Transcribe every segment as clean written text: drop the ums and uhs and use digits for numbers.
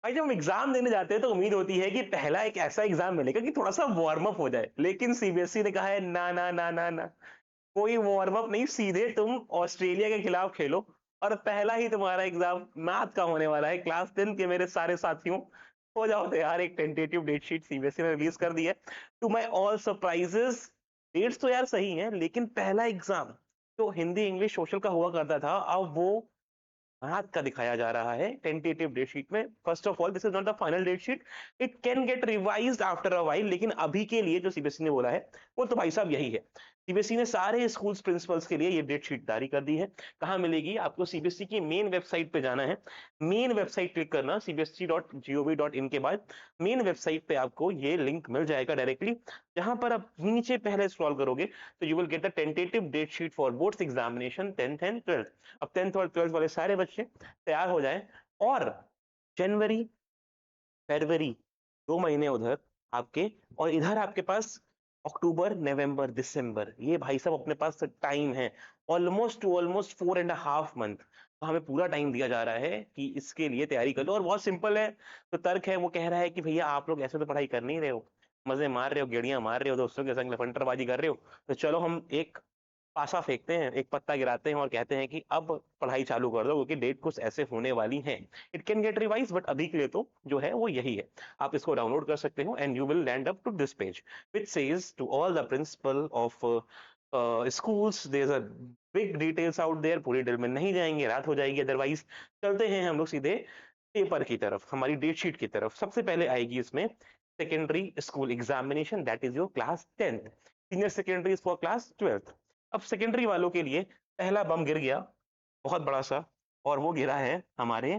भाई जब हम एग्जाम देने जाते हैं तो उम्मीद होती है कि पहला एक ऐसा एग्जाम मिलेगा कि थोड़ा सा वार्म अप हो जाए, लेकिन सीबीएसई ने कहा है ना ना ना ना ना, कोई वार्म अप नहीं, सीधे तुम ऑस्ट्रेलिया के खिलाफ खेलो। और पहला ही तुम्हारा एग्जाम मैथ का होने वाला है। क्लास 10 के मेरे सारे साथियों, हो जाओ तैयार, एक टेंटेटिव डेट शीट सीबीएसई ने रिलीज कर दी है। To my all surprises, dates तो यार सही है, लेकिन पहला एग्जाम जो हिंदी इंग्लिश सोशल का हुआ करता था, अब वो मैथ का दिखाया जा रहा है टेंटेटिव डेट शीट में। First of all, this is not the final date sheet, it can get revised after a while, लेकिन अभी के लिए जो सीबीएसई ने बोला है वो तो भाई साहब यही है। सीबीएसई ने सारे स्कूल प्रिंसिपल्स के लिए ये डेट शीट जारी कर दी है। कहाँ मिलेगी आपको? सीबीएसई की मेन वेबसाइट पे जाना है, मेन वेबसाइट क्लिक करना cbsc.gov.in के बाद मेन वेबसाइट पे आपको ये लिंक मिल जाएगा डायरेक्टली। जहां पर आप नीचे पहले स्क्रॉल करोगे तो you will get the tentative date sheet for boards examination 10th and 12th। अब 10th और 12th वाले सारे बच्चे तैयार हो जाएं, और जनवरी फरवरी 2 महीने उधर आपके, और इधर आपके पास अक्टूबर नवंबर दिसंबर, ये भाई साहब अपने पास टाइम है ऑलमोस्ट टू ऑलमोस्ट 4.5 मंथ। तो हमें पूरा टाइम दिया जा रहा है कि इसके लिए तैयारी कर लो। और बहुत सिंपल है, तो तर्क है वो कह रहा है कि भैया आप लोग ऐसे तो पढ़ाई कर नहीं रहे हो, मजे मार रहे हो, गेड़ियां मार रहे हो, दोस्तों के संग लफंडरबाजी कर रहे हो, तो चलो हम एक पासा फेंकते हैं, एक पत्ता गिराते हैं और कहते हैं कि अब पढ़ाई चालू कर दो, क्योंकि डेट कुछ ऐसे होने वाली है। It can gate revise, but अभी के लिए तो जो है वो यही है। आप इसको डाउनलोड कर सकते हो and you will land up to this page which says to all the principal of schools there is a big details out there. पूरी डिटेल में नहीं जाएंगे, रात हो जाएगी अदरवाइज। चलते हैं हम लोग सीधे पेपर की तरफ, हमारी डेट शीट की तरफ। सबसे पहले आएगी इसमें secondary school examination, that is your class 10th। Senior secondary is for class 12th। अब सेकेंडरी वालों के लिए पहला बम गिर गया, बहुत बड़ा सा, और वो गिरा है हमारे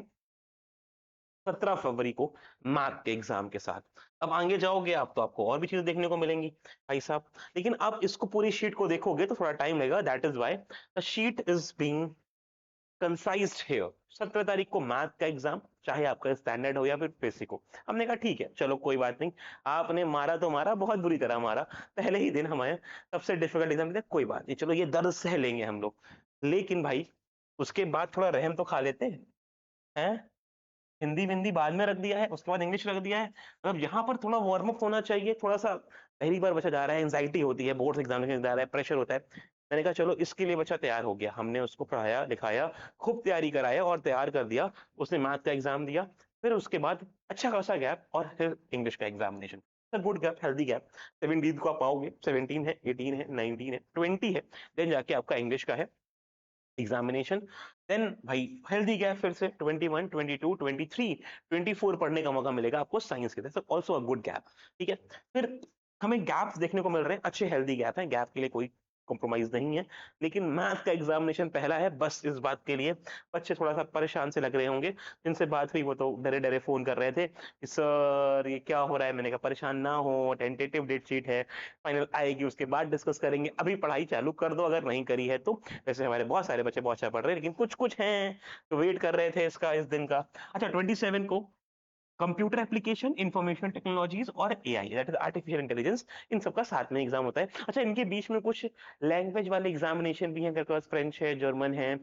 17 फरवरी को मैथ के एग्जाम के साथ। अब आगे जाओगे आप तो आपको और भी चीजें देखने को मिलेंगी भाई साहब, लेकिन अब इसको पूरी शीट को देखोगे तो थोड़ा टाइम लगेगा। That is why the sheet is being concised here. 17 तारीख को मैथ का एग्जाम, चाहे आपका स्टैंडर्ड हो या फिर बेसिक हो। हमने कहा ठीक है, चलो कोई बात नहीं, आपने मारा तो मारा, बहुत बुरी तरह मारा, पहले ही दिन हमारे सबसे डिफिकल्ट एग्जाम दिया, कोई बात नहीं, चलो ये दर्द सह लेंगे हम लोग। लेकिन भाई उसके बाद थोड़ा रहम तो खा लेते हैं। हिंदी विंदी बाद में रख दिया है, उसके बाद इंग्लिश रख दिया है। मतलब यहाँ पर थोड़ा वार्म अप होना चाहिए, थोड़ा सा। पहली बार बच्चा जा रहा है, एंजाइटी होती है, बोर्ड एग्जामिनेशन जा रहा है, प्रेशर होता है। मैंने कहा चलो इसके लिए बच्चा तैयार हो गया, हमने उसको पढ़ाया लिखाया, खूब तैयारी कराया और तैयार कर दिया। उसने मैथ का एग्जाम दिया, फिर उसके बाद अच्छा खासा गैप, और फिर इंग्लिश का examination. Good gap, healthy gap. 17 को आप पाओगे, 17 है, 18 है, 19 है, 20 है, देन जाके आपका इंग्लिश का है एग्जामिनेशन। देन भाई हेल्दी गैप, फिर से 21 22 23 24 पढ़ने का मौका मिलेगा आपको साइंस के, that's also a good gap. ठीक है, फिर हमें गैप्स देखने को मिल रहे हैं, अच्छे हेल्दी गैप हैं, गैप के लिए कोई कॉम्प्रोमाइज नहीं है। लेकिन मैथ का एग्जामिनेशन पहला है, बस इस बात के लिए बच्चे थोड़ा सा परेशान से लग रहे होंगे। जिनसे बात हुई वो तो डरे डरे फोन कर रहे थे कि सर ये क्या हो रहा है। मैंने कहा परेशान ना हो, टेंटेटिव डेट शीट है, फाइनल आएगी उसके बाद डिस्कस करेंगे, अभी पढ़ाई चालू कर दो अगर नहीं करी है तो। वैसे हमारे बहुत सारे बच्चे बहुत अच्छा पढ़ रहे हैं, लेकिन कुछ कुछ हैं तो वेट कर रहे थे इसका, इस दिन का। अच्छा, 27 को कंप्यूटर एप्लीकेशन, इंफॉर्मेशन टेक्नोलॉजीज और AI, that is artificial intelligence, इन सबका साथ में एग्जाम होता है। अच्छा, इनके बीच में कुछ लैंग्वेज वाले एग्जामिनेशन भी हैं, अगर पास फ्रेंच है, जर्मन है,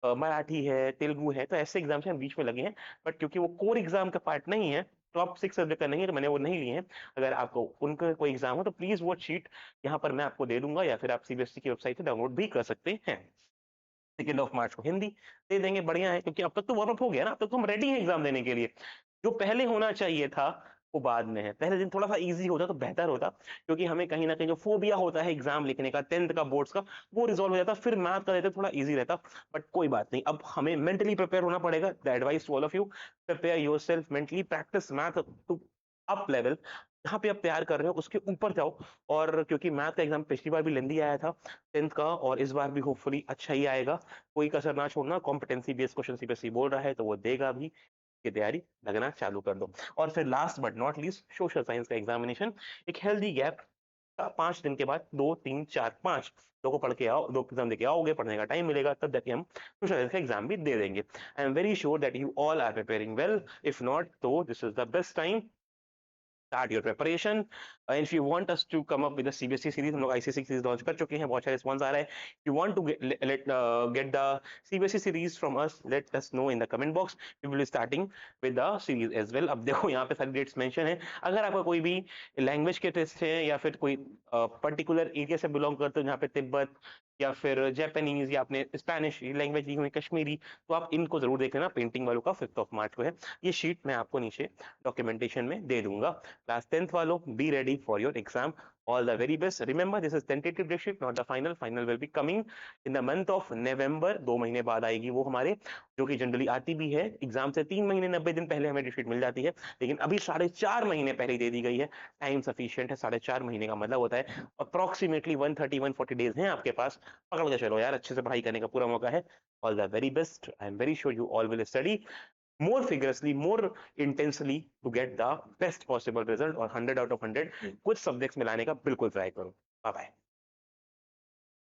मराठी है, तेलुगु है, तो ऐसे एग्जाम्स हैं बीच में लगे हैं। बट क्योंकि वो कोर एग्जाम का पार्ट नहीं है, टॉप 6 सब्जेक्ट का नहीं है, तो मैंने वो नहीं लिए हैं। अगर आपको उनका कोई एग्जाम हो तो प्लीज वो शीट यहाँ पर मैं आपको दे दूंगा, या फिर आप सीबीएसई की वेबसाइट से डाउनलोड भी कर सकते हैं। 2 मार्च को हिंदी दे देंगे, बढ़िया है, क्योंकि अब तक तो वार्म अप हो गया ना, अब तक तो हम रेडी हैं एग्जाम देने के लिए। जो पहले होना चाहिए था वो बाद में है। पहले दिन थोड़ा सा इजी होता तो बेहतर होता, क्योंकि हमें कहीं ना कहीं जो फोबिया होता है एग्जाम लिखने का, 10th का बोर्ड्स का, वो रिजॉल्व हो जाता, फिर मैथ का देते थोड़ा इजी रहता। बट कोई बात नहीं, अब हमें मेंटली प्रिपेयर होना पड़ेगा। The advice to all of you, prepare yourself mentally, practice math to up level. जहां पे आप तैयार कर रहे हो उसके ऊपर जाओ। और क्योंकि मैथ का एग्जाम पिछली बार भी लेंदी आया था 10th का, और इस बार भी होपफुली अच्छा ही आएगा, कोई कसर ना छोड़ना। कॉम्पिटेंसी बेस्ड क्वेश्चन सीबीएसई बोल रहा है तो वो देगा भी, की तैयारी लगना चालू कर दो। और फिर last but not least, social science का एग्जामिनेशन, एक हेल्दी गैप का 5 दिन के बाद, 2 3 4 5 दो को पढ़ के आओ, दो एग्जाम देके आओगे, पढ़ने का टाइम मिलेगा, तब जाके हम सोशल साइंस का एग्जाम भी दे देंगे। I am very sure that you all are preparing well, if not तो this is the best time start your preparation. And if you want us to come up with a CBSE series, हम लोग ICSE series launch कर चुके हैं, बहुत सारे response आ रहा है. If you want to get the CBSE series from us, let us know in the comment box. We will be starting with the series as well. अब देखो यहाँ पे सारी dates mention है. अगर आपका कोई भी language के टेस्ट है या फिर कोई पर्टिकुलर एरिया से बिलोंग करते हो जहाँ पे तिब्बत या फिर जापानीज या आपने स्पेनिश लैंग्वेज ली हुई कश्मीरी, तो आप इनको जरूर देख लेना. पेंटिंग वालों का 5 मार्च को है. ये शीट मैं आपको नीचे डॉक्यूमेंटेशन में दे दूंगा. क्लास 10th वालों, be ready for your exam. All the very best. Remember this is tentative date sheet, not the final. Final will be coming in the month of November. 2 महीने बाद आएगी वो हमारे, जो कि जनरली आती भी है एग्जाम से 3 महीने 90 दिन पहले हमें डेट शीट मिल जाती है, लेकिन अभी 4.5 महीने पहले दे दी गई है. टाइम सफिशियंट है. 4.5 महीने का मतलब होता है अप्रोक्सीमेटली 130-140 डेज हैं आपके पास. पकड़ के चलो यार, अच्छे से पढ़ाई करने का पूरा मौका है. All the very best. I am very sure you all will study more vigorously, more intensely to get the best possible result, और 100 out of 100 कुछ सब्जेक्ट्स में लाने का बिल्कुल ट्राई करो. Bye bye.